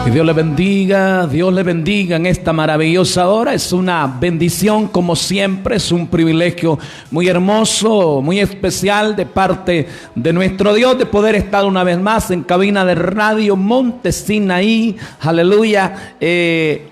Que Dios le bendiga en esta maravillosa hora. Es una bendición como siempre, es un privilegio muy hermoso, muy especial de parte de nuestro Dios de poder estar una vez más en cabina de Radio Monte Sinaí. Aleluya. Que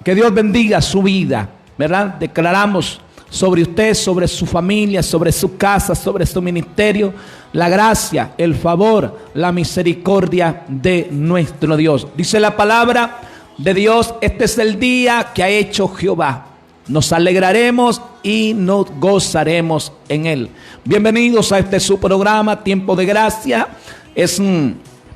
Dios bendiga su vida, ¿verdad? Declaramos sobre usted, sobre su familia, sobre su casa, sobre su ministerio, la gracia, el favor, la misericordia de nuestro Dios. Dice la palabra de Dios: este es el día que ha hecho Jehová. Nos alegraremos y nos gozaremos en él. Bienvenidos a este su programa, Tiempo de Gracia. Es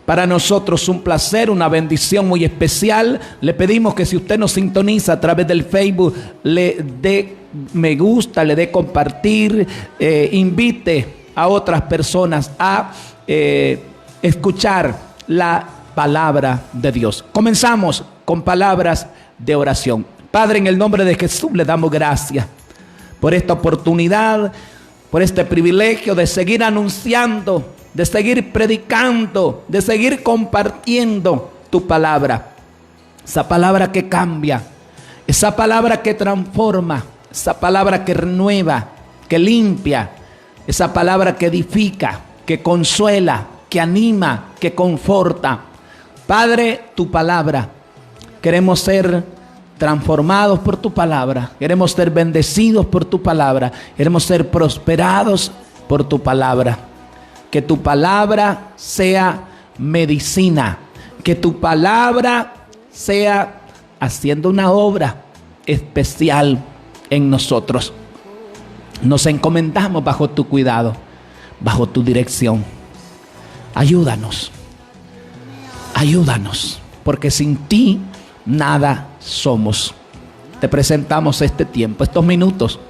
para nosotros un placer, una bendición muy especial. Le pedimos que si usted nos sintoniza a través del Facebook, le dé me gusta, le dé compartir, invite a otras personas a escuchar la palabra de Dios. Comenzamos con palabras de oración. Padre, en el nombre de Jesús le damos gracias por esta oportunidad, por este privilegio de seguir anunciando, de seguir predicando, de seguir compartiendo tu palabra. Esa palabra que cambia, esa palabra que transforma, esa palabra que renueva, que limpia, esa palabra que edifica, que consuela, que anima, que conforta. Padre, tu palabra. Queremos ser transformados por tu palabra. Queremos ser bendecidos por tu palabra. Queremos ser prosperados por tu palabra. Que tu palabra sea medicina. Que tu palabra sea haciendo una obra especial en nosotros. Nos encomendamos bajo tu cuidado, bajo tu dirección. Ayúdanos, porque sin ti nada somos. Te presentamos este tiempo, estos minutos,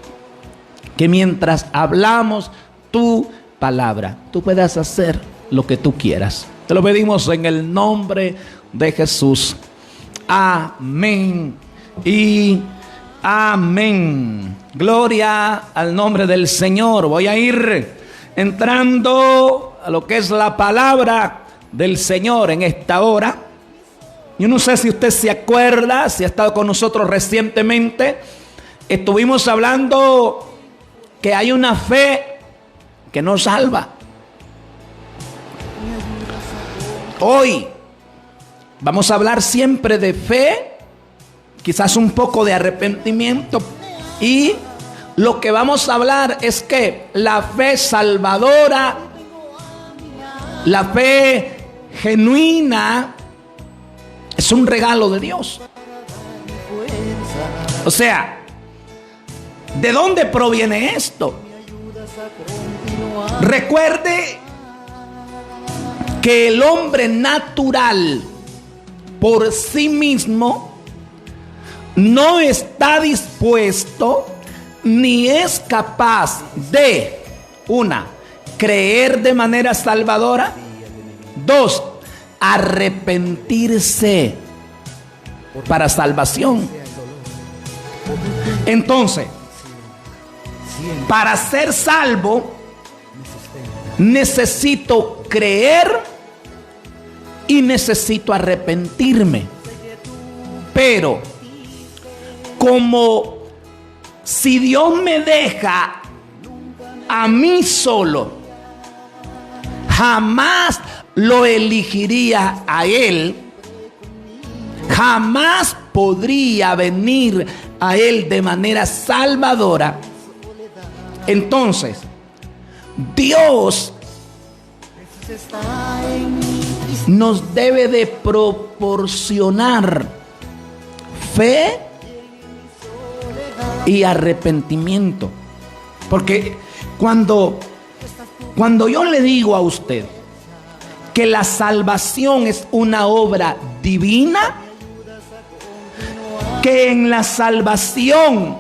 que mientras hablamos tu palabra, tú puedas hacer lo que tú quieras. Te lo pedimos en el nombre de Jesús. Amén y amén. Gloria al nombre del Señor. Voy a ir entrando a lo que es la palabra del Señor en esta hora. Yo no sé si usted se acuerda, si ha estado con nosotros recientemente. Estuvimos hablando que hay una fe que nos salva. Hoy vamos a hablar siempre de fe, quizás un poco de arrepentimiento, y lo que vamos a hablar es que la fe salvadora, la fe genuina, es un regalo de Dios. O sea, ¿de dónde proviene esto? Recuerde que el hombre natural por sí mismo no está dispuesto ni es capaz de, una, creer de manera salvadora, dos, arrepentirse para salvación. Entonces, para ser salvo, necesito creer y necesito arrepentirme. Pero como si Dios me deja a mí solo, jamás lo elegiría a Él, jamás podría venir a Él de manera salvadora. Entonces, Dios nos debe de proporcionar fe y arrepentimiento. Porque cuando yo le digo a usted que la salvación es una obra divina, que en la salvación,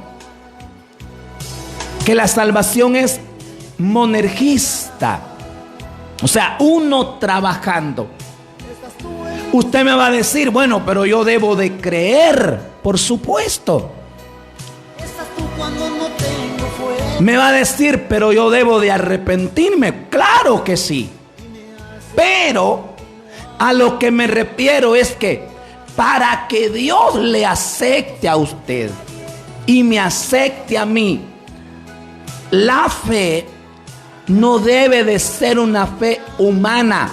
que la salvación es monergista, o sea, uno trabajando. Usted me va a decir, bueno, pero yo debo de creer, por supuesto. Me va a decir, pero yo debo de arrepentirme. Claro que sí. Pero a lo que me refiero es que para que Dios le acepte a usted y me acepte a mí, la fe no debe de ser una fe humana.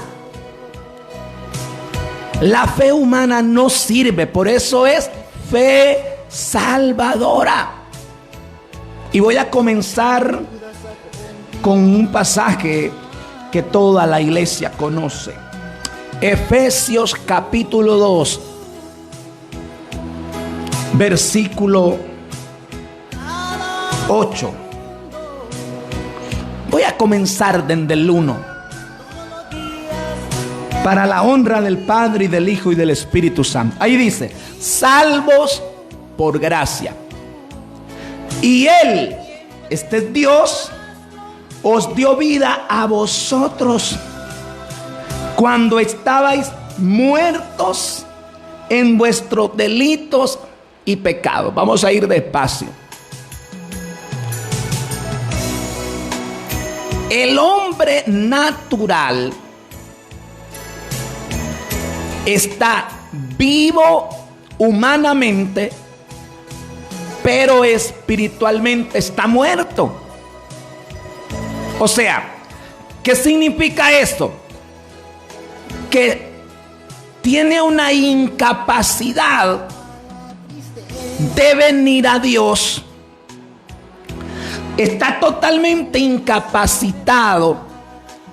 La fe humana no sirve, por eso es fe salvadora. Y voy a comenzar con un pasaje que toda la iglesia conoce. Efesios capítulo 2, versículo 8. Voy a comenzar desde el 1. Para la honra del Padre y del Hijo y del Espíritu Santo. Ahí dice, salvos por gracia. Y Él, este es Dios, os dio vida a vosotros cuando estabais muertos en vuestros delitos y pecados. Vamos a ir despacio. El hombre natural está vivo humanamente, pero espiritualmente está muerto. O sea, ¿qué significa esto? Que tiene una incapacidad de venir a Dios. Está totalmente incapacitado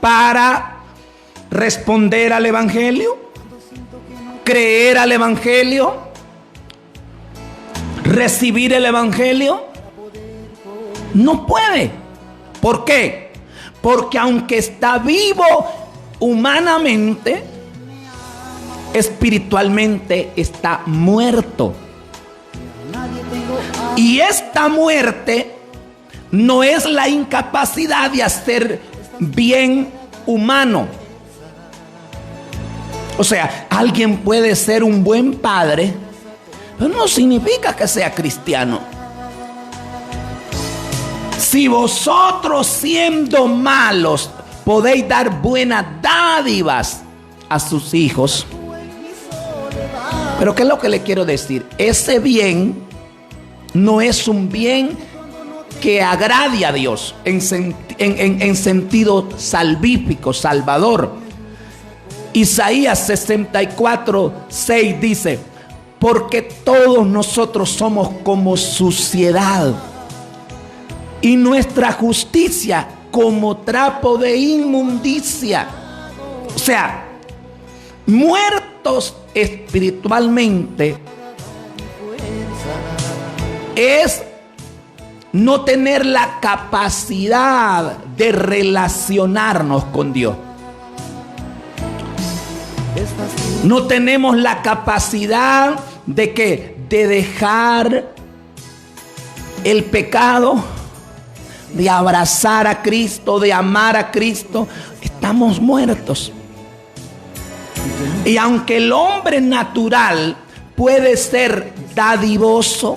para responder al Evangelio, creer al Evangelio, recibir el Evangelio. No puede. ¿Por qué? Porque aunque está vivo humanamente, espiritualmente está muerto. Y esta muerte no es la incapacidad de hacer bien humano. O sea, alguien puede ser un buen padre, pero no significa que sea cristiano. Si vosotros siendo malos podéis dar buenas dádivas a sus hijos. Pero ¿qué es lo que le quiero decir? Ese bien no es un bien que agrade a Dios en sentido salvífico, salvador. Isaías 64:6 dice, porque todos nosotros somos como suciedad y nuestra justicia como trapo de inmundicia. O sea, muertos espiritualmente es no tener la capacidad de relacionarnos con Dios. No tenemos la capacidad de ¿qué? De dejar el pecado, de abrazar a Cristo, de amar a Cristo. Estamos muertos. Y aunque el hombre natural puede ser dadivoso,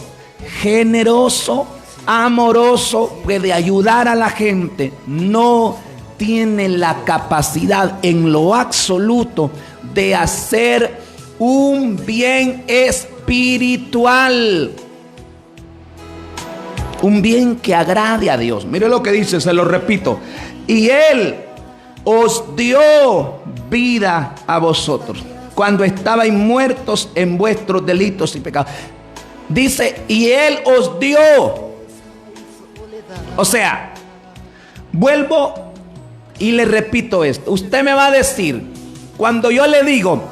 generoso, amoroso, puede ayudar a la gente, no tiene la capacidad en lo absoluto de hacer un bien espiritual, un bien que agrade a Dios. Mire lo que dice, se lo repito. Y Él os dio vida a vosotros cuando estabais muertos en vuestros delitos y pecados. Dice, y Él os dio. O sea, vuelvo y le repito esto. Usted me va a decir, cuando yo le digo,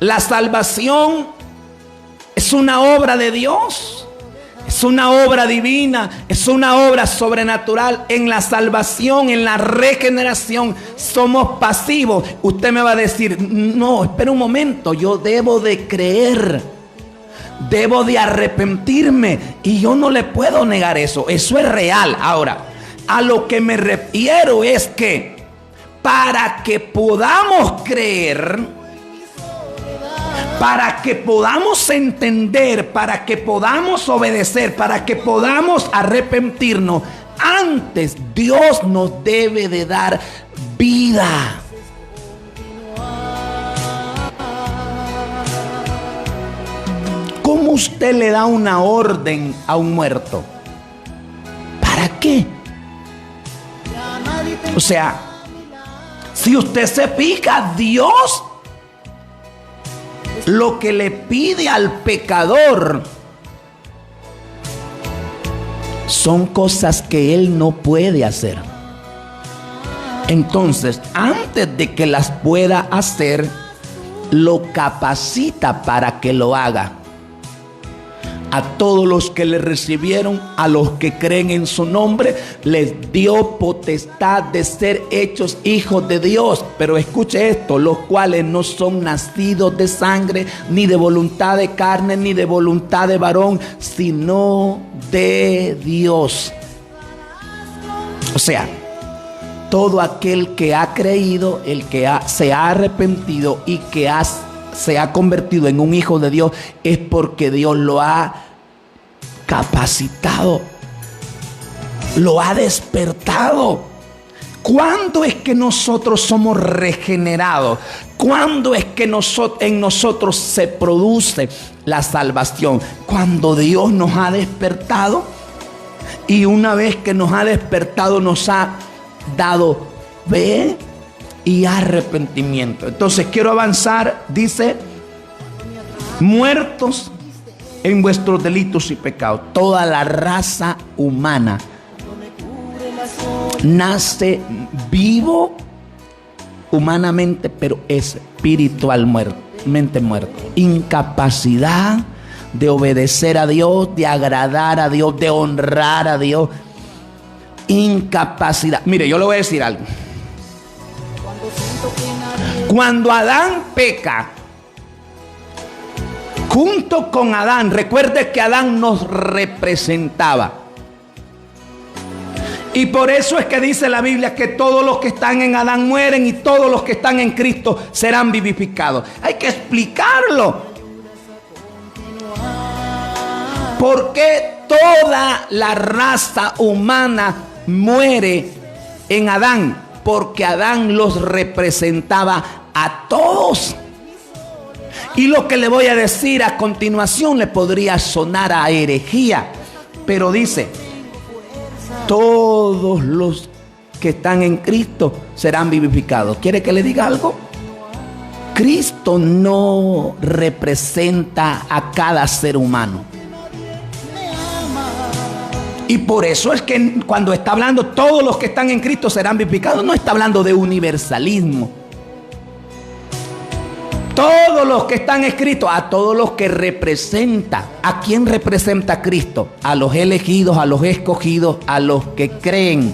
la salvación es una obra de Dios, es una obra divina, es una obra sobrenatural. En la salvación, en la regeneración, somos pasivos. Usted me va a decir, no, espera un momento, yo debo de creer, debo de arrepentirme, y yo no le puedo negar eso. Eso es real. Ahora, a lo que me refiero es que para que podamos creer, para que podamos entender, para que podamos obedecer, para que podamos arrepentirnos, antes Dios nos debe de dar vida. ¿cómo usted le da una orden a un muerto? ¿Para qué? O sea, si usted se fija, Dios lo que le pide al pecador son cosas que él no puede hacer. Entonces, antes de que las pueda hacer, lo capacita para que lo haga. A todos los que le recibieron, a los que creen en su nombre, les dio potestad de ser hechos hijos de Dios. Pero escuche esto: los cuales no son nacidos de sangre, ni de voluntad de carne, ni de voluntad de varón, sino de Dios. O sea, todo aquel que ha creído, el que se ha arrepentido y que se ha convertido en un hijo de Dios, es porque Dios lo ha capacitado, lo ha despertado. ¿Cuándo es que nosotros somos regenerados? ¿Cuándo es que en nosotros se produce la salvación? Cuando Dios nos ha despertado, y una vez que nos ha despertado, nos ha dado fe y arrepentimiento. Entonces quiero avanzar. Dice: muertos en vuestros delitos y pecados. Toda la raza humana nace humanamente, pero espiritualmente muerto. Incapacidad de obedecer a Dios, de agradar a Dios, de honrar a Dios. Incapacidad. Mire, yo le voy a decir algo. Cuando Adán peca, junto con Adán, recuerde que Adán nos representaba. Y por eso es que dice la Biblia que todos los que están en Adán mueren y todos los que están en Cristo serán vivificados. Hay que explicarlo. ¿Por qué toda la raza humana muere en Adán? Porque Adán los representaba a todos. Y lo que le voy a decir a continuación le podría sonar a herejía, pero dice: todos los que están en Cristo serán vivificados. ¿Quiere que le diga algo? Cristo no representa a cada ser humano. Y por eso es que cuando está hablando todos los que están en Cristo serán vivificados, no está hablando de universalismo. Todos los que están escritos, a todos los que representa. ¿A quién representa Cristo? A los elegidos, a los escogidos, a los que creen.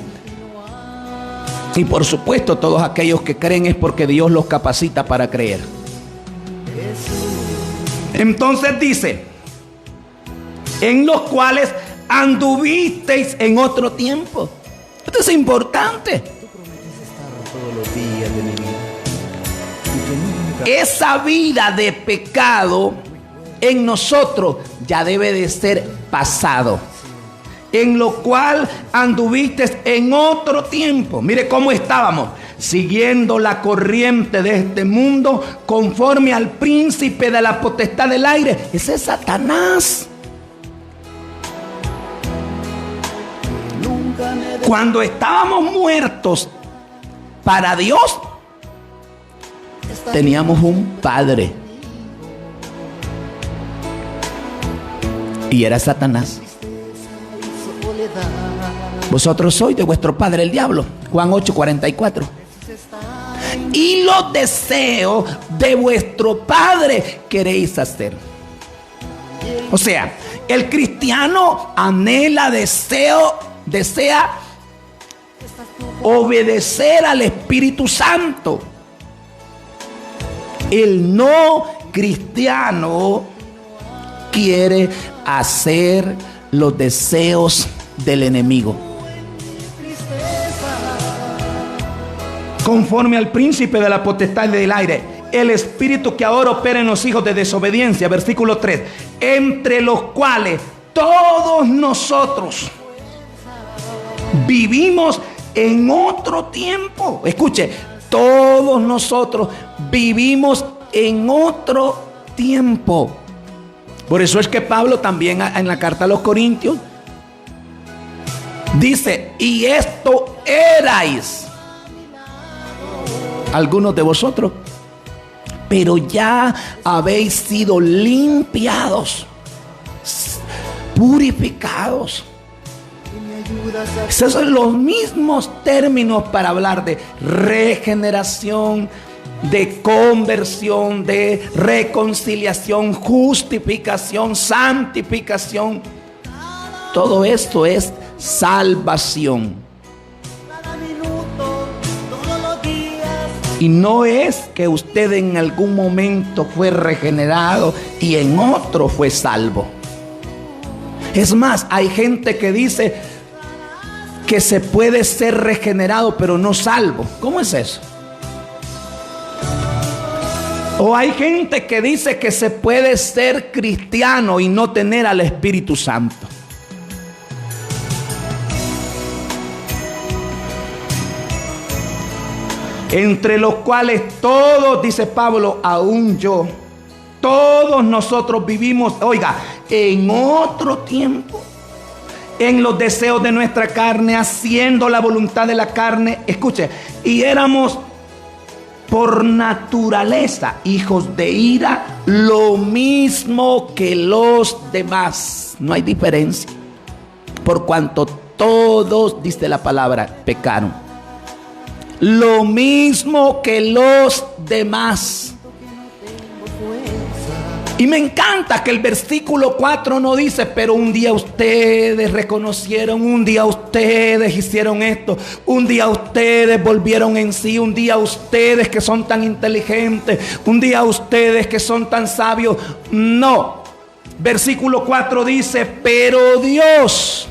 Y por supuesto, todos aquellos que creen es porque Dios los capacita para creer. Entonces dice: en los cuales anduvisteis en otro tiempo. Esto es importante. Esa vida de pecado en nosotros ya debe de ser pasado. En lo cual anduviste en otro tiempo. Mire cómo estábamos: siguiendo la corriente de este mundo, conforme al príncipe de la potestad del aire. Ese es Satanás. Cuando estábamos muertos para Dios, teníamos un padre, y era Satanás. Vosotros sois de vuestro padre el diablo. Juan 8:44. Y los deseos de vuestro padre queréis hacer. O sea, el cristiano anhela, desea obedecer al Espíritu Santo. El no cristiano quiere hacer los deseos del enemigo. Conforme al príncipe de la potestad del aire, el espíritu que ahora opera en los hijos de desobediencia. Versículo 3. Entre los cuales todos nosotros vivimos en otro tiempo. Escuche, todos nosotros vivimos en otro tiempo. Por eso es que Pablo también en la carta a los Corintios dice: y esto erais algunos de vosotros, pero ya habéis sido limpiados, purificados. Esos son los mismos términos para hablar de regeneración, de conversión, de reconciliación, justificación, santificación. Todo esto es salvación. Y no es que usted en algún momento fue regenerado y en otro fue salvo. Es más, hay gente que dice que se puede ser regenerado pero no salvo. ¿Cómo es eso? O hay gente que dice que se puede ser cristiano y no tener al Espíritu Santo. Entre los cuales todos, dice Pablo, aún yo, todos nosotros vivimos, oiga, en otro tiempo, en los deseos de nuestra carne, haciendo la voluntad de la carne. Escuche, y éramos por naturaleza hijos de ira, lo mismo que los demás. No hay diferencia. Por cuanto todos, dice la palabra, pecaron. Lo mismo que los demás. Y me encanta que el versículo 4 no dice: pero un día ustedes reconocieron, un día ustedes hicieron esto, un día ustedes volvieron en sí, un día ustedes que son tan inteligentes, un día ustedes que son tan sabios. No. Versículo 4 dice: pero Dios,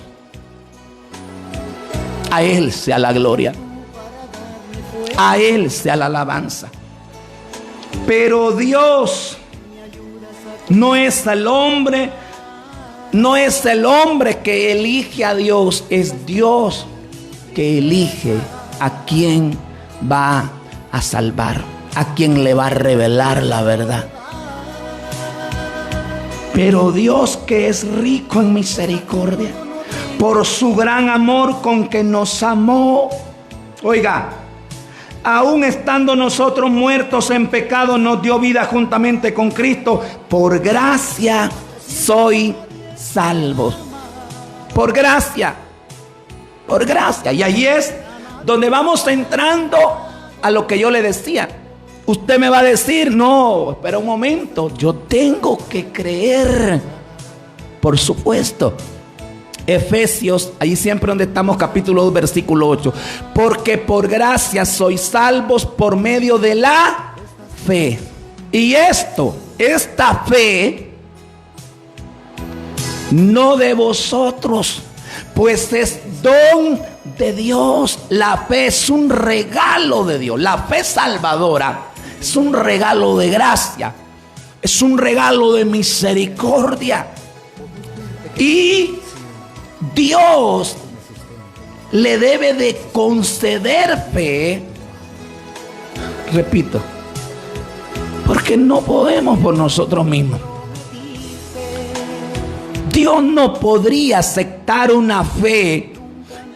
a Él sea la gloria, a Él sea la alabanza. Pero Dios no es el hombre, no es el hombre que elige a Dios, es Dios que elige a quien va a salvar, a quien le va a revelar la verdad. Pero Dios, que es rico en misericordia, por su gran amor con que nos amó, oiga, aún estando nosotros muertos en pecado, nos dio vida juntamente con Cristo. Por gracia soy salvos. Por gracia. Por gracia. Y ahí es donde vamos entrando a lo que yo le decía. Usted me va a decir: no, espera un momento, yo tengo que creer. Por supuesto. Efesios, ahí siempre donde estamos, capítulo 2, versículo 8. Porque por gracia sois salvos por medio de la fe. Y esta fe, no de vosotros, pues es don de Dios. La fe es un regalo de Dios. La fe salvadora es un regalo de gracia, es un regalo de misericordia. Y Dios le debe de conceder fe, repito, porque no podemos por nosotros mismos. Dios no podría aceptar una fe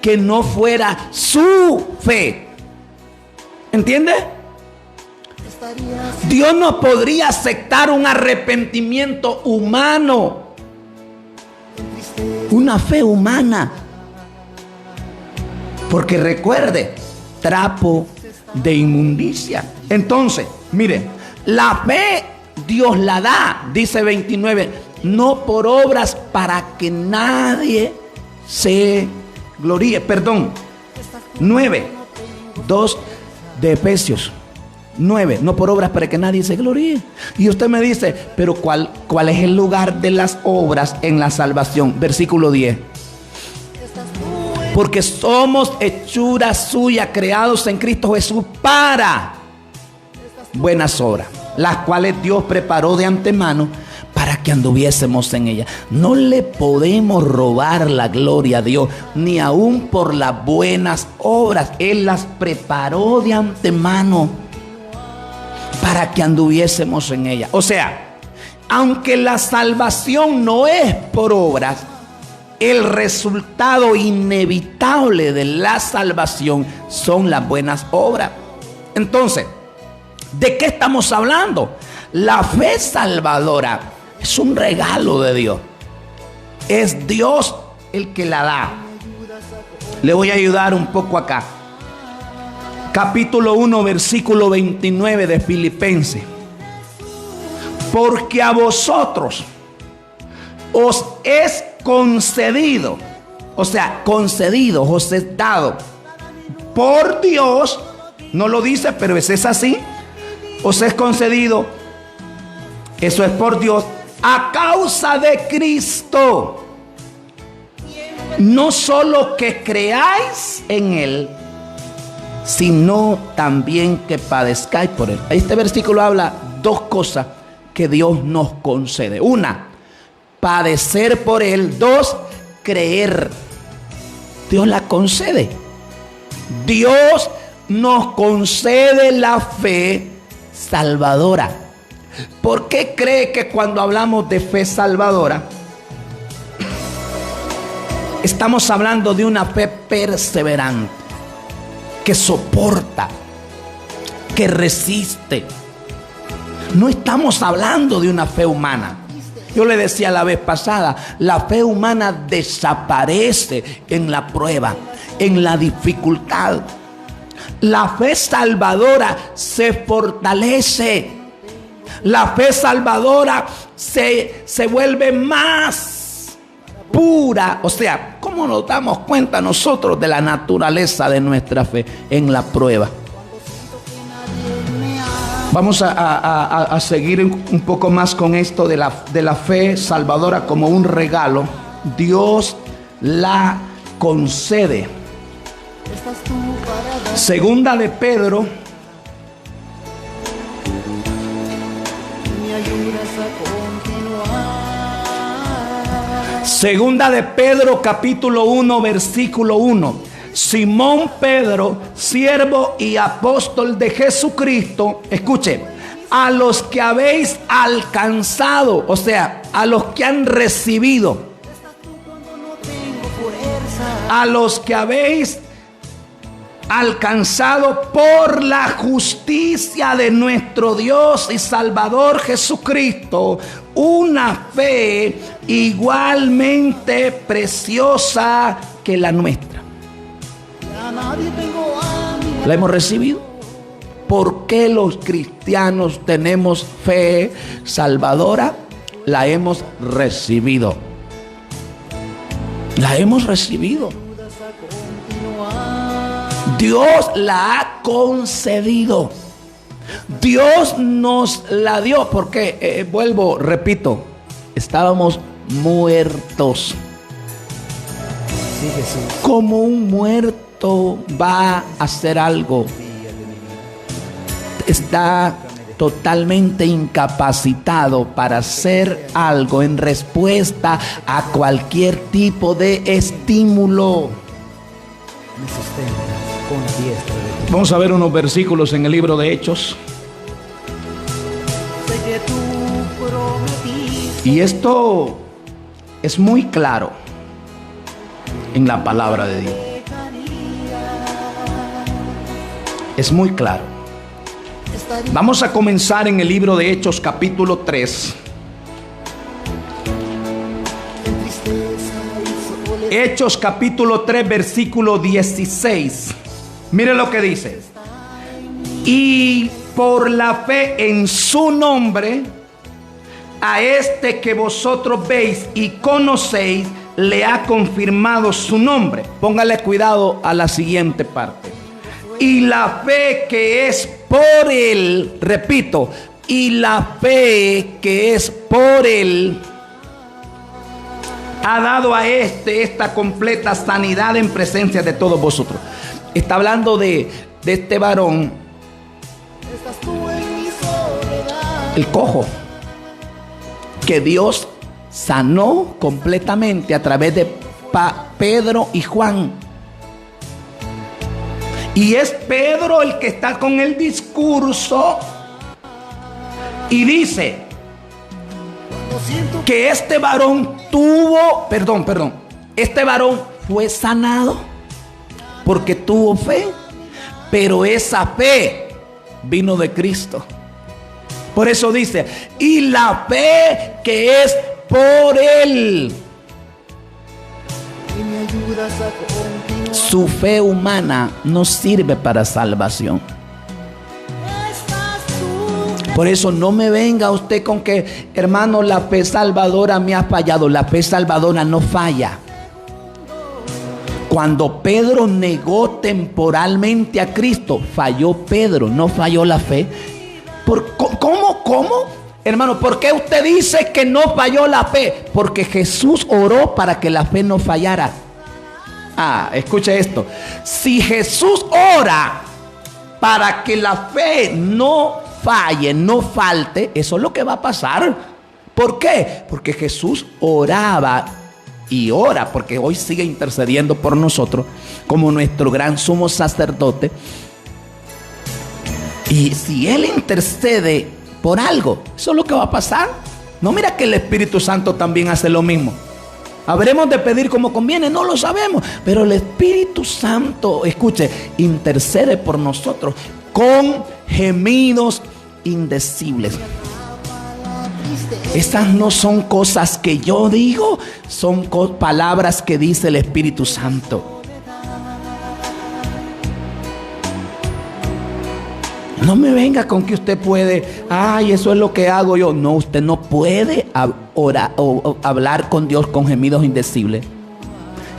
que no fuera su fe. ¿Entiende? Dios no podría aceptar un arrepentimiento humano, una fe humana. Porque recuerde, trapo de inmundicia. Entonces, mire, la fe Dios la da, dice 29, no por obras para que nadie se gloríe. Perdón, 9, 2 de Efesios 9, no por obras para que nadie se gloríe. Y usted me dice, pero ¿cuál es el lugar de las obras en la salvación? Versículo 10. Porque somos hechura suya, creados en Cristo Jesús para buenas obras, las cuales Dios preparó de antemano para que anduviésemos en ellas. No le podemos robar la gloria a Dios, ni aun por las buenas obras. Él las preparó de antemano para que anduviésemos en ellas. O sea, aunque la salvación no es por obras, el resultado inevitable de la salvación son las buenas obras. Entonces, ¿de qué estamos hablando? La fe salvadora es un regalo de Dios. Es Dios el que la da. Le voy a ayudar un poco acá. Capítulo 1, versículo 29 de Filipenses. Porque a vosotros os es concedido, o sea, concedido, os es dado por Dios, no lo dice, pero es así, os es concedido, eso es por Dios, a causa de Cristo, no solo que creáis en Él, sino también que padezcáis por Él. Este versículo habla dos cosas que Dios nos concede. Una, padecer por Él. Dos, creer. Dios la concede. Dios nos concede la fe salvadora. ¿Por qué cree que cuando hablamos de fe salvadora estamos hablando de una fe perseverante, que soporta, que resiste? No estamos hablando de una fe humana. Yo le decía la vez pasada, la fe humana desaparece en la prueba, en la dificultad. La fe salvadora se fortalece. La fe salvadora se vuelve más pura. O sea, ¿cómo nos damos cuenta nosotros de la naturaleza de nuestra fe? En la prueba. Vamos a seguir un poco más con esto de la fe salvadora como un regalo. Dios la concede. Segunda de Pedro. Segunda de Pedro, capítulo 1, versículo 1. Simón Pedro, siervo y apóstol de Jesucristo, escuche, a los que habéis alcanzado, o sea, a los que han recibido, a los que habéis alcanzado por la justicia de nuestro Dios y Salvador Jesucristo, una fe igualmente preciosa que la nuestra. ¿La hemos recibido? ¿Por qué los cristianos tenemos fe salvadora? La hemos recibido. La hemos recibido. Dios la ha concedido. Dios nos la dio porque, repito, estábamos muertos. Sí, Jesús. Como un muerto va a hacer algo, está totalmente incapacitado para hacer algo en respuesta a cualquier tipo de estímulo. Me sustentas con la diestra de Dios. Vamos a ver unos versículos en el libro de Hechos. Y esto es muy claro en la palabra de Dios. Es muy claro. Vamos a comenzar en el libro de Hechos, capítulo 3. Hechos, capítulo 3, versículo 16. Mire lo que dice. Y por la fe en su nombre, a este que vosotros veis y conocéis, le ha confirmado su nombre. Póngale cuidado a la siguiente parte. Y la fe que es por él, repito, y la fe que es por él ha dado a esta completa sanidad en presencia de todos vosotros. Está hablando de este varón, el cojo, que Dios sanó completamente a través de Pedro y Juan. Y es Pedro el que está con el discurso y dice: que este varón este varón fue sanado porque tuvo fe, pero esa fe vino de Cristo. Por eso dice, y la fe que es por Él. Su fe humana no sirve para salvación. Por eso no me venga usted con que, hermano, la fe salvadora me ha fallado. La fe salvadora no falla. Cuando Pedro negó temporalmente a Cristo, falló Pedro, no falló la fe. ¿Cómo? Hermano, ¿por qué usted dice que no falló la fe? Porque Jesús oró para que la fe no fallara. Escuche esto. Si Jesús ora para que la fe no falle, no falte, eso es lo que va a pasar. ¿Por qué? Porque Jesús oraba y ora, porque hoy sigue intercediendo por nosotros como nuestro gran sumo sacerdote. Y si Él intercede por algo, eso es lo que va a pasar. No, mira que el Espíritu Santo también hace lo mismo. ¿Habremos de pedir como conviene? No lo sabemos. Pero el Espíritu Santo, escuche, intercede por nosotros con gemidos indecibles. Estas no son cosas que yo digo, son palabras que dice el Espíritu Santo. No me venga con que usted puede, eso es lo que hago yo. No, usted no puede orar o hablar con Dios con gemidos indecibles.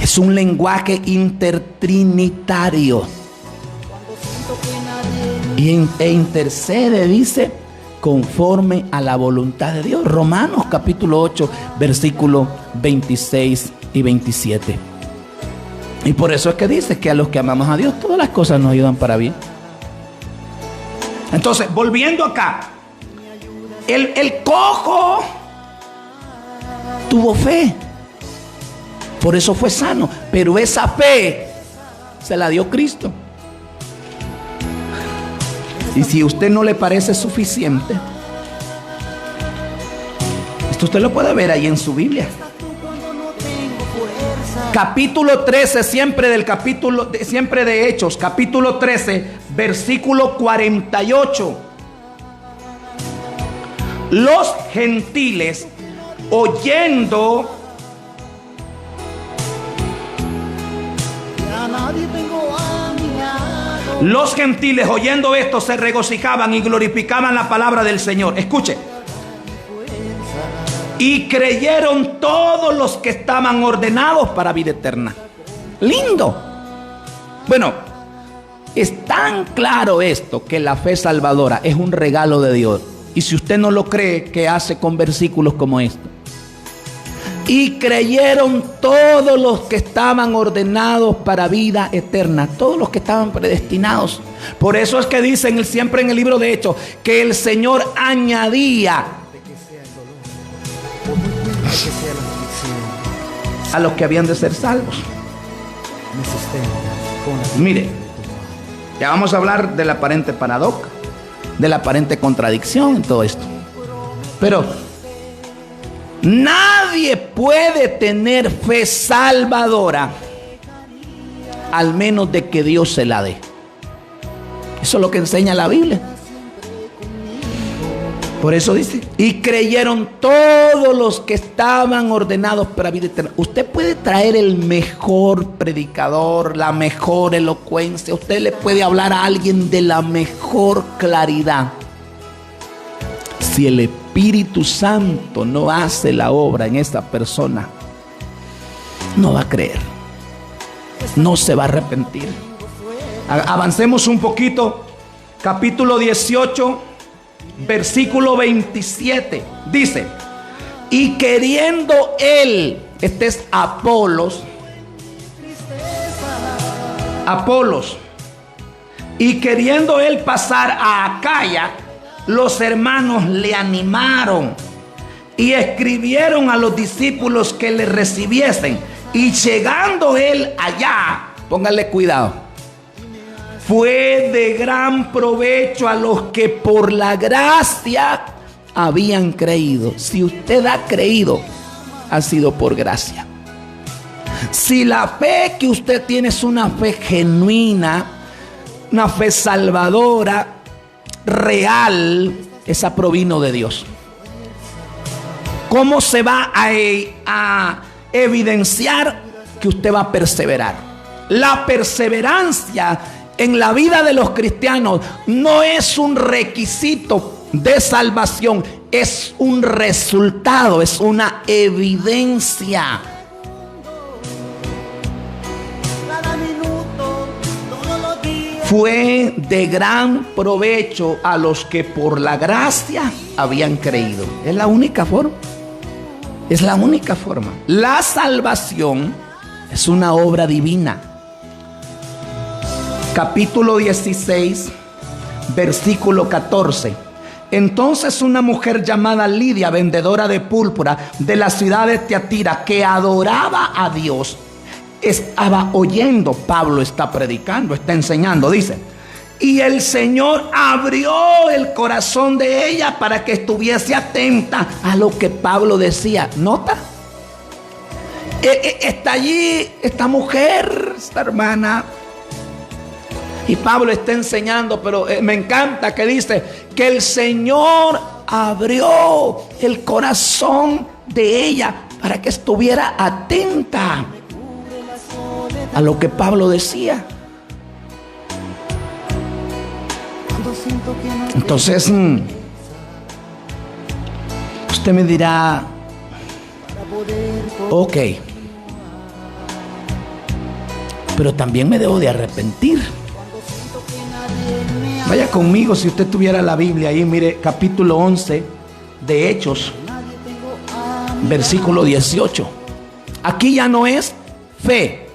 Es un lenguaje intertrinitario. E intercede, dice, conforme a la voluntad de Dios. Romanos capítulo 8, versículos 26 y 27. Y por eso es que dice que a los que amamos a Dios, todas las cosas nos ayudan para bien. Entonces, volviendo acá, el cojo tuvo fe, por eso fue sano, pero esa fe se la dio Cristo. Y si a usted no le parece suficiente, esto usted lo puede ver ahí en su Biblia. Capítulo 13, siempre de Hechos, capítulo 13, versículo 48. Los gentiles, oyendo esto, se regocijaban y glorificaban la palabra del Señor. Escuche. Y creyeron todos los que estaban ordenados para vida eterna. Lindo. Bueno, es tan claro esto, que la fe salvadora es un regalo de Dios. Y si usted no lo cree, ¿qué hace con versículos como estos? Y creyeron todos los que estaban ordenados para vida eterna, todos los que estaban predestinados. Por eso es que dicen siempre en el libro de Hechos que el Señor añadía a los que habían de ser salvos. Mire, ya vamos a hablar de la aparente paradoja, de la aparente contradicción en todo esto. Pero nadie puede tener fe salvadora al menos de que Dios se la dé. Eso es lo que enseña la Biblia. Por eso dice, y creyeron todos los que estaban ordenados para vida eterna. Usted puede traer el mejor predicador, la mejor elocuencia. Usted le puede hablar a alguien de la mejor claridad. Si el Espíritu Santo no hace la obra en esa persona, no va a creer. No se va a arrepentir. Avancemos un poquito. Capítulo 18. Versículo 27 dice: y queriendo él, este es Apolos, y queriendo él pasar a Acaya, los hermanos le animaron y escribieron a los discípulos que le recibiesen. Y llegando él allá, póngale cuidado, fue de gran provecho a los que por la gracia habían creído. Si usted ha creído, ha sido por gracia. Si la fe que usted tiene es una fe genuina, una fe salvadora, real, esa provino de Dios. ¿Cómo se va a evidenciar que usted va a perseverar? La perseverancia en la vida de los cristianos no es un requisito de salvación, es un resultado, es una evidencia. Fue de gran provecho a los que por la gracia habían creído. Es la única forma. Es la única forma. La salvación es una obra divina. Capítulo 16, versículo 14. Entonces una mujer llamada Lidia, vendedora de púrpura de la ciudad de Tiatira, que adoraba a Dios, estaba oyendo. Pablo está predicando, está enseñando, dice, y el Señor abrió el corazón de ella para que estuviese atenta a lo que Pablo decía. ¿Nota? Está allí esta mujer, esta hermana, y Pablo está enseñando, pero me encanta que dice que el Señor abrió el corazón de ella para que estuviera atenta a lo que Pablo decía. Entonces, usted me dirá, ok, pero también me debo de arrepentir. Vaya conmigo, si usted tuviera la Biblia ahí, mire, capítulo 11 de Hechos, versículo 18. Aquí ya no es fe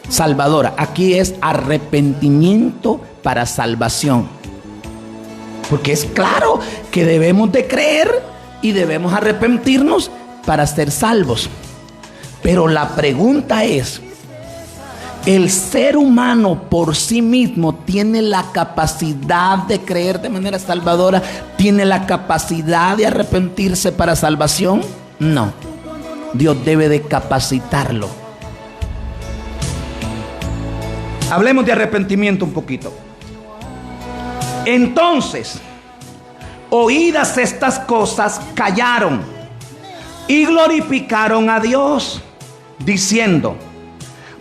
salvadora, aquí es arrepentimiento para salvación. Porque es claro que debemos de creer y debemos arrepentirnos para ser salvos. Pero la pregunta es, ¿el ser humano por sí mismo tiene la capacidad de creer de manera salvadora? ¿Tiene la capacidad de arrepentirse para salvación? No. Dios debe de capacitarlo. Hablemos de arrepentimiento un poquito. Entonces, oídas estas cosas, callaron y glorificaron a Dios, diciendo: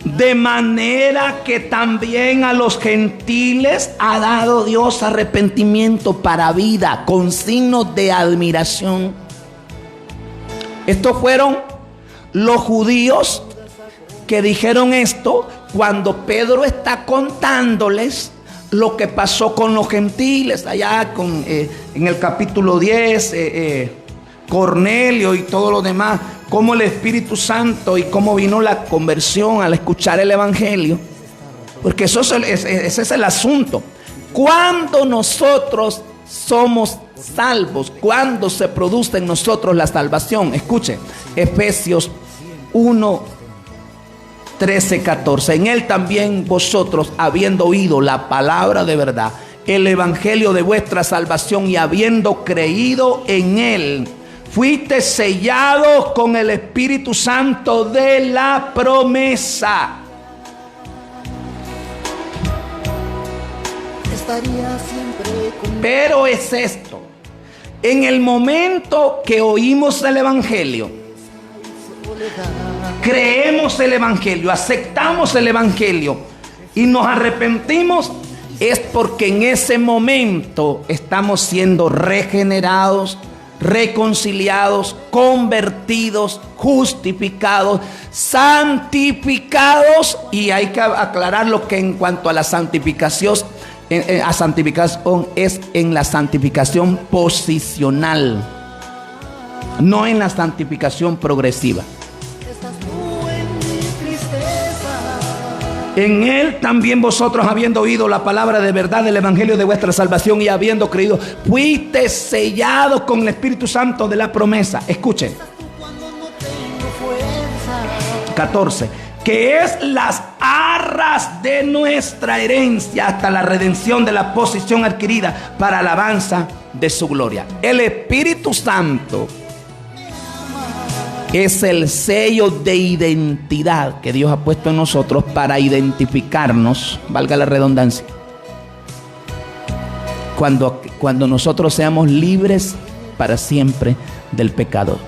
de manera que también a los gentiles ha dado Dios arrepentimiento para vida, con signos de admiración. Estos fueron los judíos que dijeron esto cuando Pedro está contándoles lo que pasó con los gentiles allá en el capítulo 10, Cornelio y todo lo demás, cómo el Espíritu Santo y cómo vino la conversión al escuchar el Evangelio. Porque ese es el asunto. Cuando nosotros somos salvos, cuando se produce en nosotros la salvación, escuchen, Efesios 1, 13, 14. En él también vosotros, habiendo oído la palabra de verdad, el evangelio de vuestra salvación, y habiendo creído en él, fuiste sellados con el Espíritu Santo de la promesa. Pero es esto: en el momento que oímos el evangelio, creemos el evangelio, aceptamos el evangelio y nos arrepentimos, es porque en ese momento estamos siendo regenerados, reconciliados, convertidos, justificados, santificados. Y hay que aclarar lo que en cuanto a la santificación, es en la santificación posicional, no en la santificación progresiva. En él también vosotros, habiendo oído la palabra de verdad del evangelio de vuestra salvación y habiendo creído, fuiste sellados con el Espíritu Santo de la promesa. Escuchen. 14. que es las arras de nuestra herencia hasta la redención de la posesión adquirida para alabanza de su gloria. El Espíritu Santo es el sello de identidad que Dios ha puesto en nosotros para identificarnos, valga la redundancia, cuando nosotros seamos libres para siempre del pecado.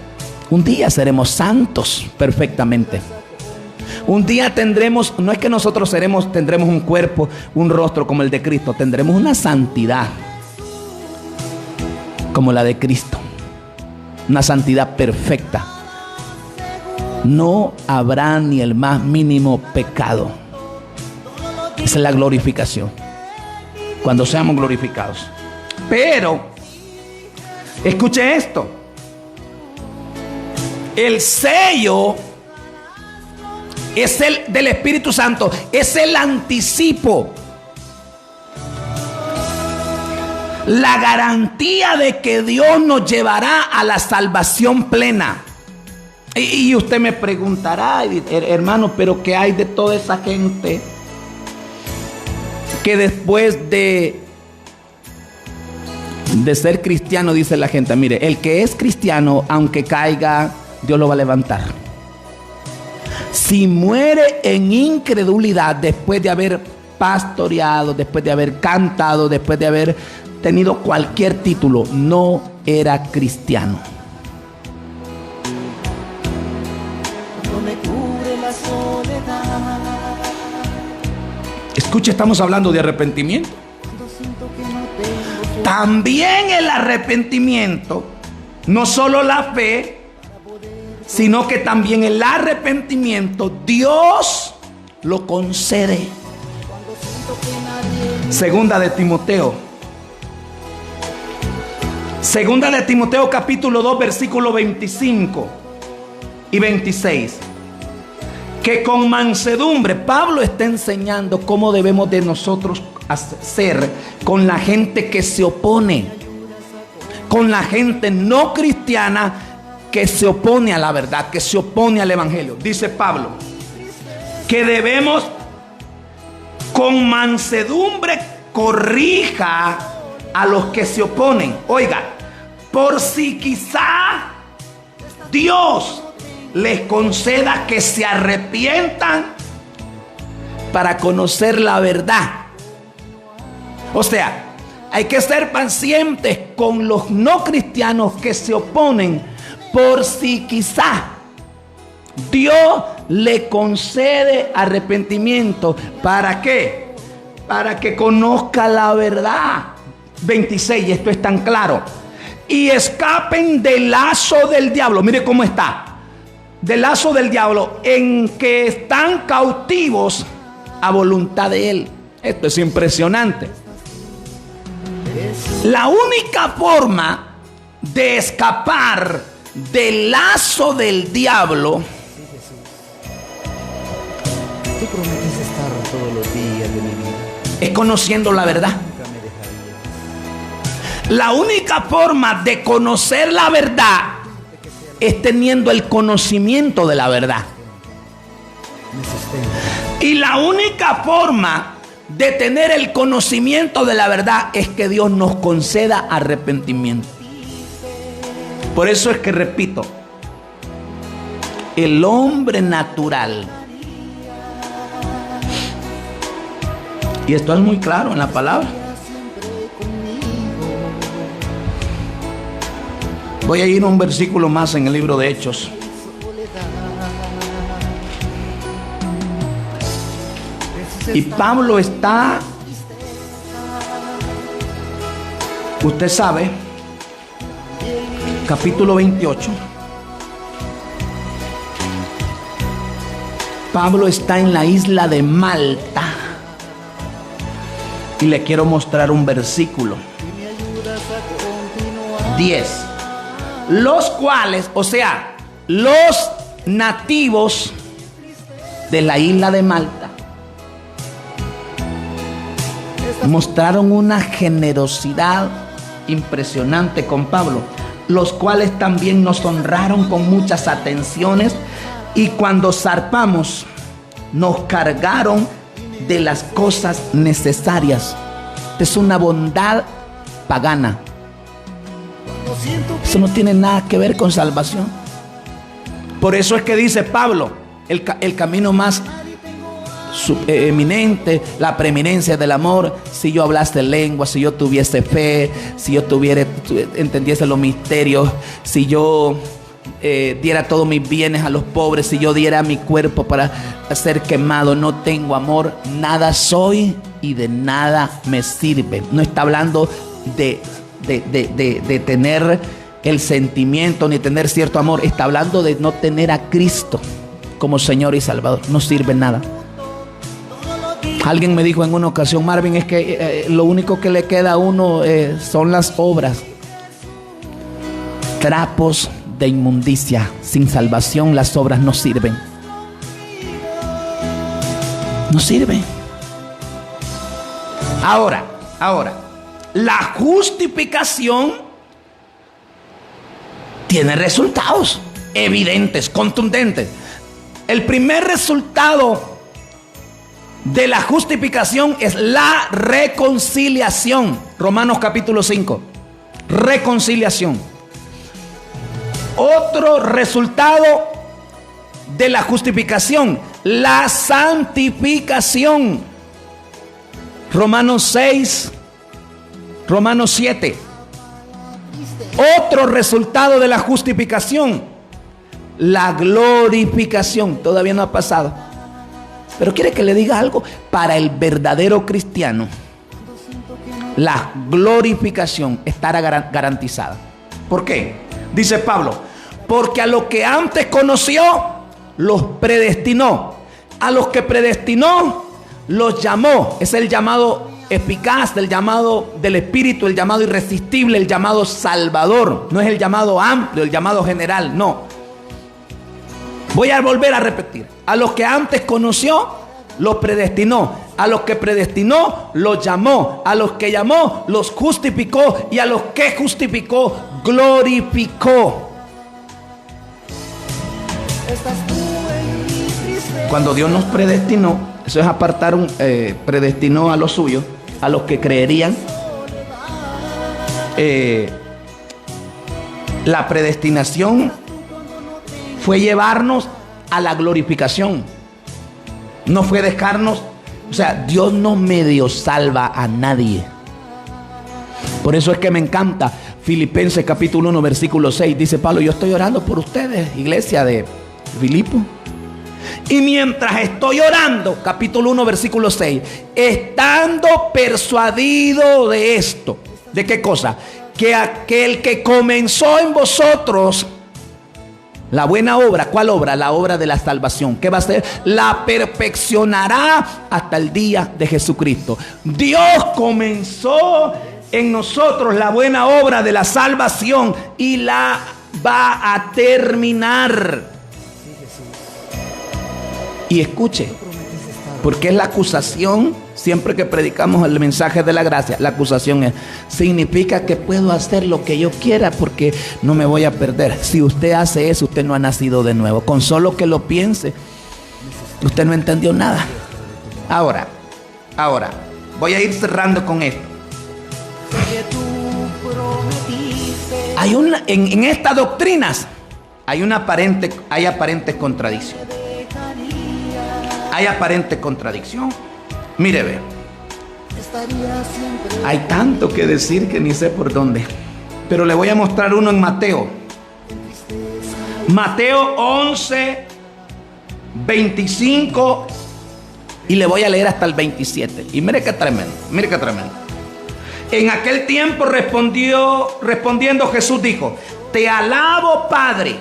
Un día seremos santos perfectamente. Un día tendremos, no es que nosotros tendremos un cuerpo, un rostro como el de Cristo, tendremos una santidad como la de Cristo, una santidad perfecta. No habrá ni el más mínimo pecado. Esa es la glorificación, cuando seamos glorificados. Pero, escuche esto, el sello es el del Espíritu Santo, es el anticipo, la garantía de que Dios nos llevará a la salvación plena. Y usted me preguntará, hermano, pero ¿qué hay de toda esa gente que después de ser cristiano, dice la gente? Mire, el que es cristiano, aunque caiga, Dios lo va a levantar. Si muere en incredulidad después de haber pastoreado, después de haber cantado, después de haber tenido cualquier título, no era cristiano. Escuche, estamos hablando de arrepentimiento. También el arrepentimiento, no solo la fe, sino que también el arrepentimiento Dios lo concede. Segunda de Timoteo capítulo 2 versículo 25 y 26, que con mansedumbre, Pablo está enseñando cómo debemos de nosotros hacer con la gente que se opone, con la gente no cristiana que se opone a la verdad, que se opone al evangelio. Dice Pablo que debemos con mansedumbre corrija a los que se oponen. Oiga, por si quizá Dios les conceda que se arrepientan para conocer la verdad. O sea, hay que ser pacientes con los no cristianos que se oponen, por si quizá Dios le concede arrepentimiento. ¿Para qué? Para que conozca la verdad. 26, y esto es tan claro. Y escapen del lazo del diablo. Mire cómo está. Del lazo del diablo, en que están cautivos a voluntad de él. Esto es impresionante. La única forma de escapar del lazo del diablo, tú prometes estar todos los días de mi vida, es conociendo la verdad. La única forma de conocer la verdad es teniendo el conocimiento de la verdad. Y la única forma de tener el conocimiento de la verdad es que Dios nos conceda arrepentimiento. Por eso es que repito, el hombre natural, y esto es muy claro en la palabra. Voy a ir a un versículo más en el libro de Hechos. Y Pablo está, usted sabe, capítulo 28. Pablo está en la isla de Malta. Y le quiero mostrar un versículo. 10. Los cuales, o sea, los nativos de la isla de Malta mostraron una generosidad impresionante con Pablo, los cuales también nos honraron con muchas atenciones, y cuando zarpamos nos cargaron de las cosas necesarias. Es una bondad pagana. Eso no tiene nada que ver con salvación. Por eso es que dice Pablo, el camino más eminente, la preeminencia del amor. Si yo hablase lengua, si yo tuviese fe, si yo entendiese los misterios, si yo diera todos mis bienes a los pobres, si yo diera mi cuerpo para ser quemado, no tengo amor, nada soy y de nada me sirve. No está hablando de tener el sentimiento ni tener cierto amor. Está hablando de no tener a Cristo como Señor y Salvador. No sirve nada. Alguien me dijo en una ocasión: Marvin, es que lo único que le queda a uno son las obras. Trapos de inmundicia. Sin salvación las obras no sirven. No sirven. Ahora, la justificación tiene resultados evidentes, contundentes. El primer resultado de la justificación es la reconciliación. Romanos capítulo 5. Reconciliación. Otro resultado de la justificación, la santificación. Romanos 6, Romanos 7. Otro resultado de la justificación, la glorificación. Todavía no ha pasado. Pero quiere que le diga algo. Para el verdadero cristiano, la glorificación estará garantizada. ¿Por qué? Dice Pablo: porque a los que antes conoció, los predestinó. A los que predestinó, los llamó. Es el llamado eficaz, el llamado del Espíritu, el llamado irresistible, el llamado salvador. No es el llamado amplio, el llamado general, no. Voy a volver a repetir. A los que antes conoció, los predestinó. A los que predestinó, los llamó. A los que llamó, los justificó. Y a los que justificó, glorificó. Cuando Dios nos predestinó, eso es apartar predestinó a los suyos, a los que creerían. La predestinación fue llevarnos a la glorificación. No fue dejarnos. O sea, Dios no medio salva a nadie. Por eso es que me encanta Filipenses capítulo 1 versículo 6. Dice Pablo: yo estoy orando por ustedes, iglesia de Filipo. Y mientras estoy orando, capítulo 1 versículo 6, estando persuadido de esto. ¿De qué cosa? Que aquel que comenzó en vosotros la buena obra. ¿Cuál obra? La obra de la salvación. ¿Qué va a hacer? La perfeccionará hasta el día de Jesucristo. Dios comenzó en nosotros la buena obra de la salvación y la va a terminar. Y escuche, porque es la acusación. Siempre que predicamos el mensaje de la gracia, la acusación es: significa que puedo hacer lo que yo quiera porque no me voy a perder. Si usted hace eso, usted no ha nacido de nuevo. Con solo que lo piense, usted no entendió nada. Ahora, voy a ir cerrando con esto. Hay en estas doctrinas hay aparentes contradicciones. Hay aparente contradicción. Mire, ve. Hay tanto que decir que ni sé por dónde. Pero le voy a mostrar uno en Mateo. Mateo 11, 25. Y le voy a leer hasta el 27. Y mire qué tremendo. Mire qué tremendo. En aquel tiempo respondiendo Jesús dijo: te alabo, Padre,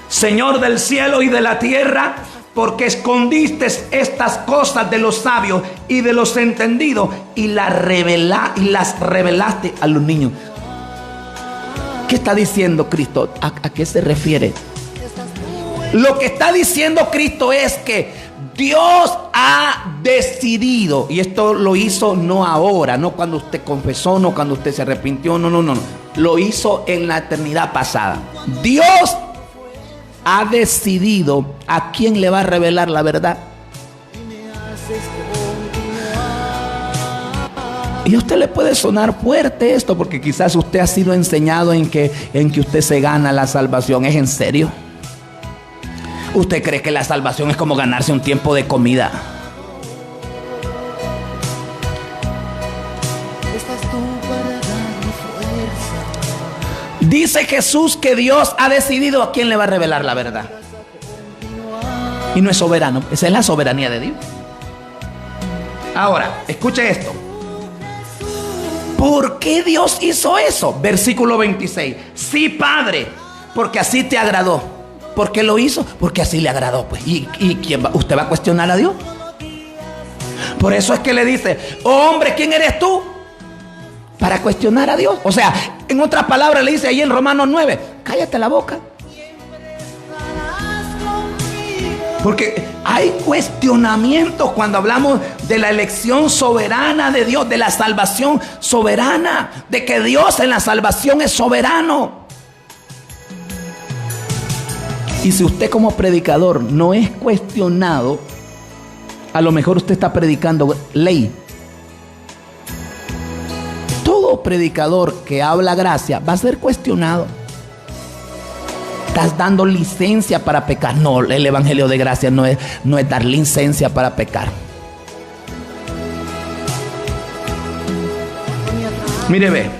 Señor del cielo y de la tierra, porque escondiste estas cosas de los sabios y de los entendidos y las revelaste a los niños. ¿Qué está diciendo Cristo? ¿A qué se refiere? Lo que está diciendo Cristo es que Dios ha decidido, y esto lo hizo no ahora, no cuando usted confesó, no cuando usted se arrepintió, no. Lo hizo en la eternidad pasada. Dios ha decidido a quién le va a revelar la verdad. Y a usted le puede sonar fuerte esto, porque quizás usted ha sido enseñado en que usted se gana la salvación. ¿Es en serio? ¿Usted cree que la salvación es como ganarse un tiempo de comida? Dice Jesús que Dios ha decidido a quién le va a revelar la verdad. Y no es soberano, esa es la soberanía de Dios. Ahora, escuche esto. ¿Por qué Dios hizo eso? Versículo 26. Sí, Padre, porque así te agradó. ¿Por qué lo hizo? Porque así le agradó, pues. ¿Y quién va? ¿Usted va a cuestionar a Dios? Por eso es que le dice: oh, hombre, ¿quién eres tú para cuestionar a Dios? O sea, en otras palabras le dice ahí en Romanos 9: cállate la boca. Porque hay cuestionamientos cuando hablamos de la elección soberana de Dios, de la salvación soberana, de que Dios en la salvación es soberano. Y si usted como predicador no es cuestionado, a lo mejor usted está predicando ley. Todo predicador que habla gracia va a ser cuestionado. Estás dando licencia para pecar. No, el evangelio de gracia no es dar licencia para pecar. Mire, ve.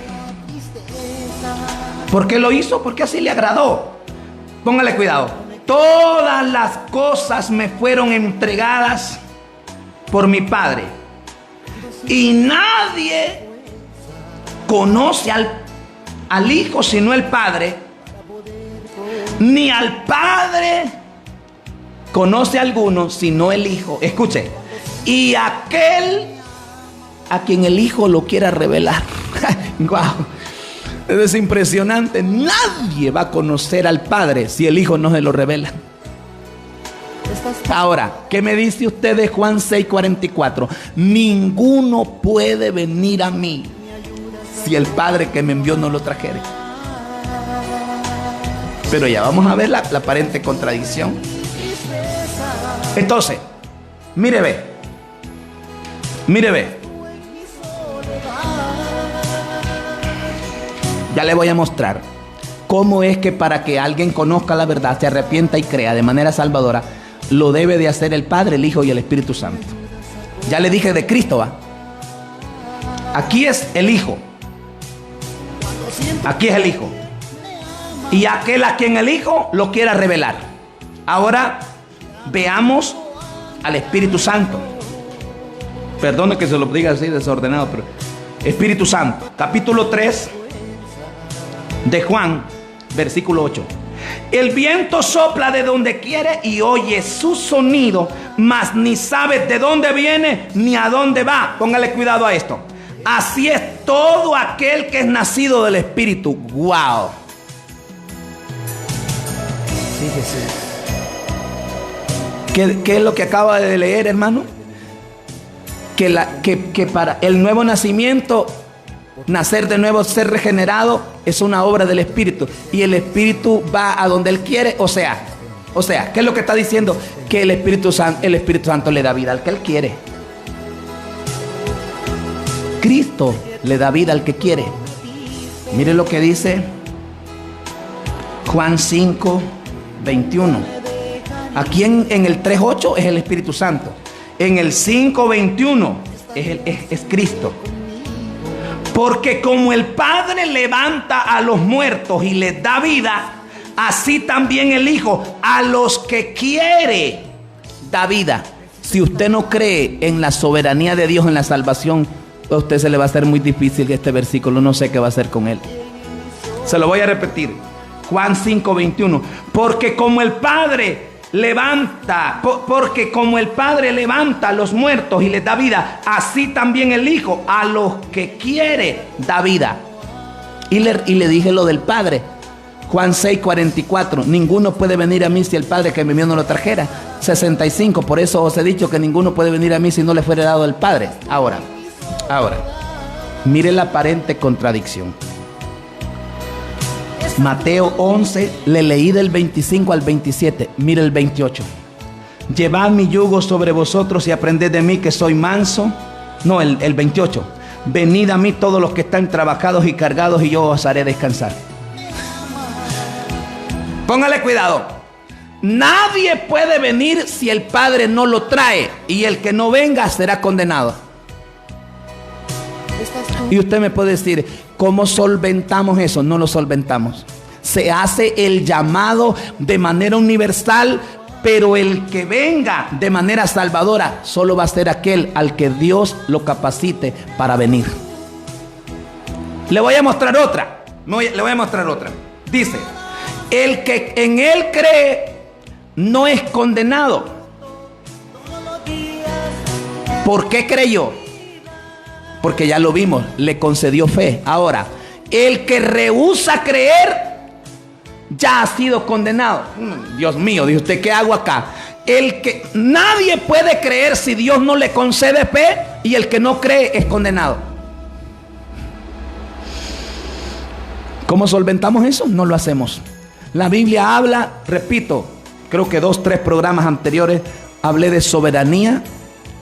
¿Por qué lo hizo? Porque así le agradó. Póngale cuidado. Todas las cosas me fueron entregadas por mi Padre. Y nadie conoce al Hijo sino el Padre. Ni al Padre conoce a alguno sino el Hijo. Escuche. Y aquel a quien el Hijo lo quiera revelar. Wow. Es impresionante. Nadie va a conocer al Padre si el Hijo no se lo revela. Ahora, ¿qué me dice usted de Juan 6:44? Ninguno puede venir a mí si el Padre que me envió no lo trajere. Pero ya vamos a ver la aparente contradicción. Entonces, mire ve. Ya le voy a mostrar cómo es que para que alguien conozca la verdad, se arrepienta y crea de manera salvadora, lo debe de hacer el Padre, el Hijo y el Espíritu Santo. Ya le dije de Cristo, ¿va? Aquí es el Hijo. Aquí es el Hijo. Y aquel a quien el Hijo lo quiera revelar. Ahora veamos al Espíritu Santo. Perdone que se lo diga así desordenado, pero Espíritu Santo, capítulo 3 de Juan, versículo 8. El viento sopla de donde quiere y oye su sonido, mas ni sabe de dónde viene ni a dónde va. Póngale cuidado a esto. Así es todo aquel que es nacido del Espíritu. Wow. ¿Qué es lo que acaba de leer, hermano? Que para el nuevo nacimiento, nacer de nuevo, ser regenerado, es una obra del Espíritu. Y el Espíritu va a donde Él quiere. O sea, ¿qué es lo que está diciendo? Que el Espíritu Santo le da vida al que Él quiere. Cristo le da vida al que quiere. Mire lo que dice Juan 5:21. Aquí en el 3:8 es el Espíritu Santo. En el 5:21 es Cristo. Porque como el Padre levanta a los muertos y les da vida, así también el Hijo a los que quiere da vida. Si usted no cree en la soberanía de Dios en la salvación, a usted se le va a hacer muy difícil este versículo. No sé qué va a hacer con él. Se lo voy a repetir. Juan 5:21. Porque como el Padre levanta a los muertos y les da vida, así también el Hijo a los que quiere da vida. Y le dije lo del Padre. Juan 6:44. Ninguno puede venir a mí si el Padre que me envió no lo trajera. 65. Por eso os he dicho que ninguno puede venir a mí si no le fuera dado el Padre. Ahora, mire la aparente contradicción. Mateo 11, le leí del 25 al 27. Mire el 28. Llevad mi yugo sobre vosotros y aprended de mí que soy manso. No, el 28. Venid a mí todos los que están trabajados y cargados y yo os haré descansar. Póngale cuidado. Nadie puede venir si el Padre no lo trae, y el que no venga será condenado. Y usted me puede decir, ¿cómo solventamos eso? No lo solventamos. Se hace el llamado de manera universal, pero el que venga de manera salvadora solo va a ser aquel al que Dios lo capacite para venir. Le voy a mostrar otra. Le voy a mostrar otra. Dice, el que en él cree no es condenado. ¿Por qué creyó? Porque ya lo vimos, le concedió fe. Ahora, el que rehúsa creer ya ha sido condenado. Dios mío, dice usted, ¿qué hago acá? Nadie puede creer si Dios no le concede fe, y el que no cree es condenado. ¿Cómo solventamos eso? No lo hacemos. La Biblia habla, repito, creo que 2, 3 programas anteriores hablé de soberanía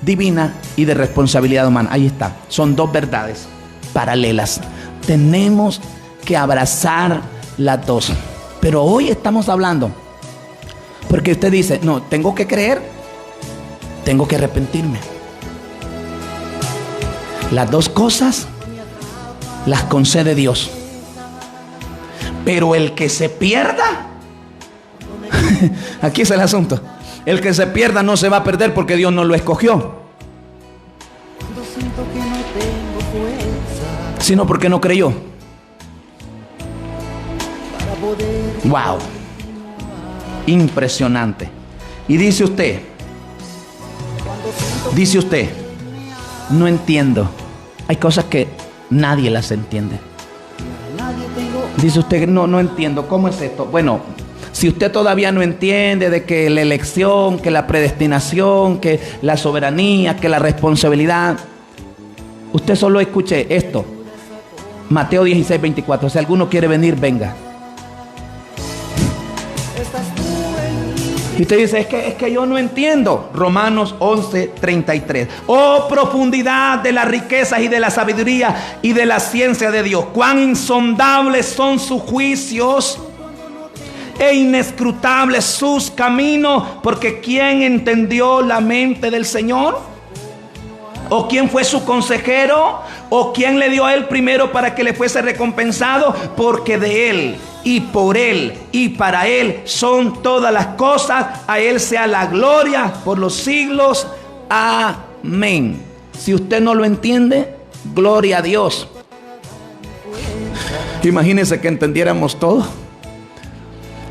divina y de responsabilidad humana. Ahí está, son dos verdades paralelas. Tenemos que abrazar las dos. Pero hoy estamos hablando, porque usted dice, no, tengo que creer, tengo que arrepentirme. Las dos cosas las concede Dios. Pero el que se pierda, aquí es el asunto. El que se pierda no se va a perder porque Dios no lo escogió, sino porque no creyó. Wow, impresionante. Y dice usted, no entiendo. Hay cosas que nadie las entiende. Dice usted, no entiendo, ¿cómo es esto? Bueno, si usted todavía no entiende de que la elección, que la predestinación, que la soberanía, que la responsabilidad, usted solo escuche esto. Mateo 16, 24. Si alguno quiere venir, venga. Y usted dice, es que yo no entiendo. Romanos 11, 33. Oh, profundidad de las riquezas y de la sabiduría y de la ciencia de Dios. Cuán insondables son sus juicios e inescrutables sus caminos. Porque ¿quién entendió la mente del Señor? ¿O quién fue su consejero? ¿O quién le dio a él primero para que le fuese recompensado? Porque de él y por él y para él son todas las cosas. A él sea la gloria por los siglos. Amén. Si usted no lo entiende, gloria a Dios. Imagínense que entendiéramos todo.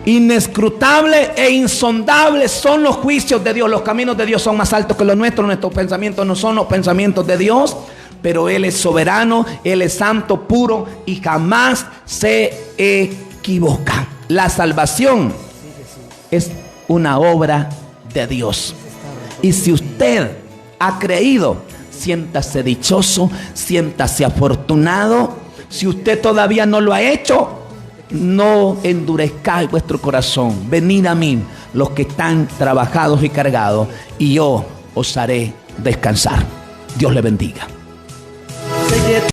Inescrutables e insondables son los juicios de Dios. Los caminos de Dios son más altos que los nuestros. Nuestros pensamientos no son los pensamientos de Dios. Pero Él es soberano, Él es santo, puro y jamás se equivoca. La salvación es una obra de Dios. Y si usted ha creído, siéntase dichoso, siéntase afortunado. Si usted todavía no lo ha hecho, no endurezcáis vuestro corazón. Venid a mí, los que están trabajados y cargados, y yo os haré descansar. Dios le bendiga.